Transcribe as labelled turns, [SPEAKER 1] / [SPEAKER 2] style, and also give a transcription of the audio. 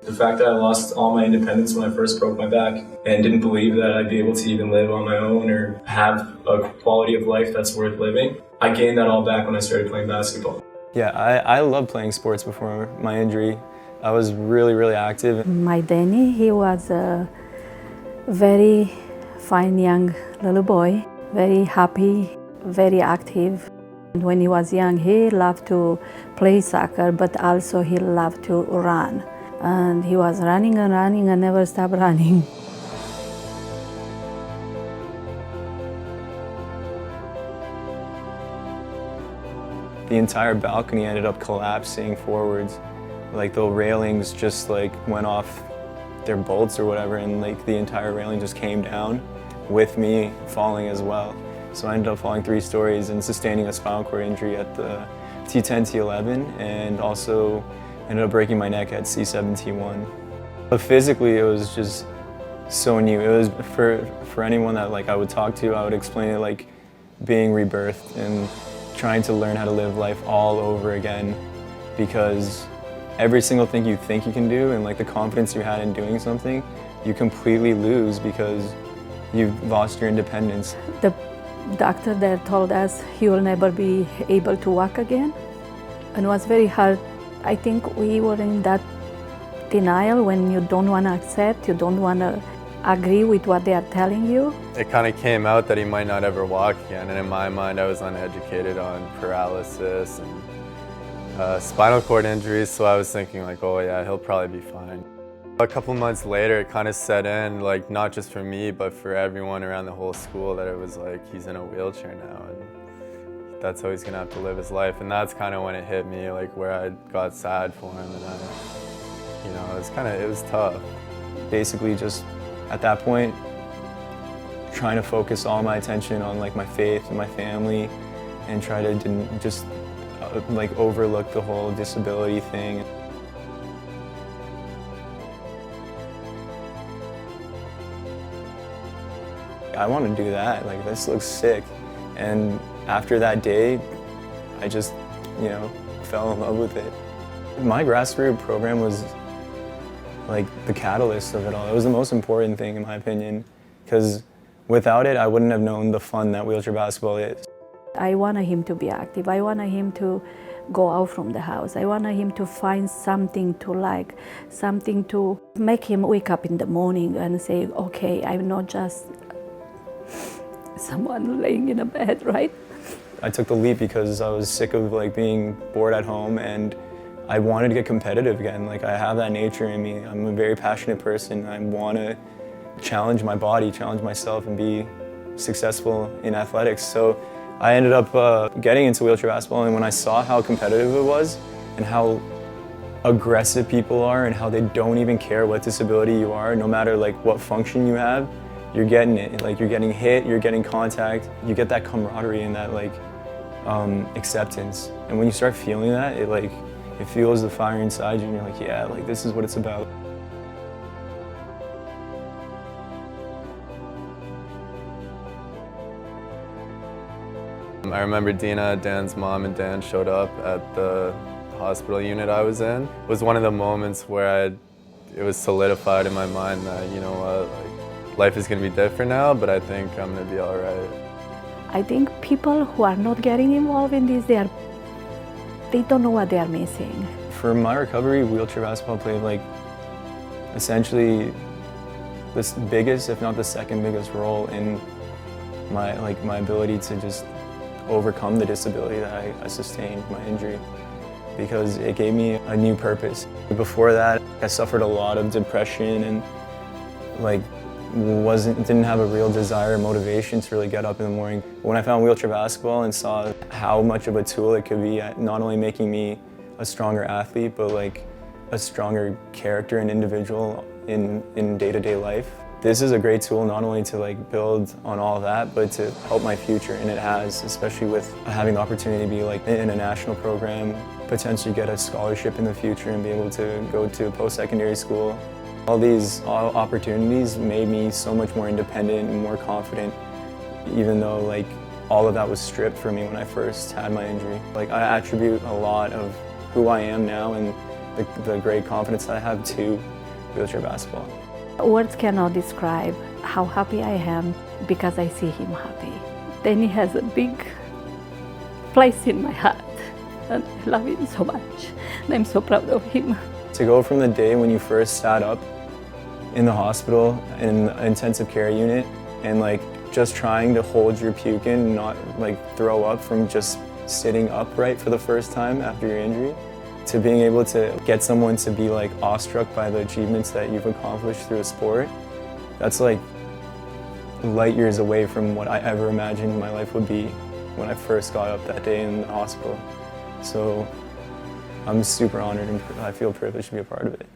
[SPEAKER 1] The fact that I lost all my independence when I first broke my back and didn't believe that I'd be able to even live on my own or have a quality of life that's worth living, I gained that all back when I started playing basketball.
[SPEAKER 2] Yeah, I loved playing sports before my injury. I was really active.
[SPEAKER 3] My Dani, he was a very fine young little boy, very happy, very active. When he was young, he loved to play soccer, but also he loved to run. And he was running and running and never stopped running.
[SPEAKER 2] The entire balcony ended up collapsing forwards. Like the railings just like went off their bolts or whatever, and like the entire railing just came down with me falling as well. So I ended up falling 3 stories and sustaining a spinal cord injury at the T10, T11, and also ended up breaking my neck at C7, T1. But physically, it was just so new. It was for anyone that like I would talk to, I would explain it like being rebirthed and trying to learn how to live life all over again, because every single thing you think you can do and like the confidence you had in doing something, you completely lose because you've lost your independence.
[SPEAKER 3] The doctor there told us he will never be able to walk again, and it was very hard. I think we were in that denial when you don't want to accept, you don't want to agree with what they are telling you.
[SPEAKER 4] It kind of came out that he might not ever walk again, and in my mind I was uneducated on paralysis and spinal cord injuries, so I was thinking like, oh yeah, he'll probably be fine. A couple months later, it kind of set in, like not just for me, but for everyone around the whole school, that it was like, he's in a wheelchair now, and that's how he's gonna have to live his life. And that's kind of when it hit me, like where I got sad for him, and it was tough.
[SPEAKER 2] Basically just at that point, trying to focus all my attention on like my faith and my family, and try to just like overlook the whole disability thing. I want to do that, like this looks sick. And after that day, I just, fell in love with it. My grassroots program was like the catalyst of it all. It was the most important thing in my opinion, because without it, I wouldn't have known the fun that wheelchair basketball is.
[SPEAKER 3] I wanted him to be active. I wanted him to go out from the house. I wanted him to find something to like, something to make him wake up in the morning and say, okay, I'm not just someone laying in a bed, right?
[SPEAKER 2] I took the leap because I was sick of like being bored at home, and I wanted to get competitive again. Like I have that nature in me. I'm a very passionate person. I want to challenge my body, challenge myself, and be successful in athletics. So I ended up getting into wheelchair basketball, and when I saw how competitive it was and how aggressive people are and how they don't even care what disability you are, no matter like what function you have, you're getting it. Like you're getting hit, you're getting contact, you get that camaraderie and that like acceptance. And when you start feeling that, it fuels the fire inside you, and you're like, yeah, like this is what it's about.
[SPEAKER 4] I remember Dina, Dan's mom, and Dan showed up at the hospital unit I was in. It was one of the moments where it was solidified in my mind that, you know what, life is going to be different now, but I think I'm going to be all right.
[SPEAKER 3] I think people who are not getting involved in this, they don't know what they are missing.
[SPEAKER 2] For my recovery, wheelchair basketball played like essentially the biggest, if not the second biggest role in my ability to just overcome the disability that I sustained, my injury, because it gave me a new purpose. Before that, I suffered a lot of depression and didn't have a real desire or motivation to really get up in the morning. When I found wheelchair basketball and saw how much of a tool it could be at not only making me a stronger athlete, but like a stronger character and individual in day-to-day life. This is a great tool not only to like build on all of that, but to help my future, and it has, especially with having the opportunity to be like in a national program, potentially get a scholarship in the future and be able to go to post-secondary school. All these opportunities made me so much more independent and more confident, even though like all of that was stripped from me when I first had my injury. Like I attribute a lot of who I am now and the great confidence that I have to wheelchair basketball.
[SPEAKER 3] Words cannot describe how happy I am because I see him happy. Dani has a big place in my heart, and I love him so much. And I'm so proud of him.
[SPEAKER 2] To go from the day when you first sat up in the hospital in an intensive care unit and like just trying to hold your puke in and not like throw up from just sitting upright for the first time after your injury, to being able to get someone to be like awestruck by the achievements that you've accomplished through a sport, that's like light years away from what I ever imagined my life would be when I first got up that day in the hospital. So I'm super honored and I feel privileged to be a part of it.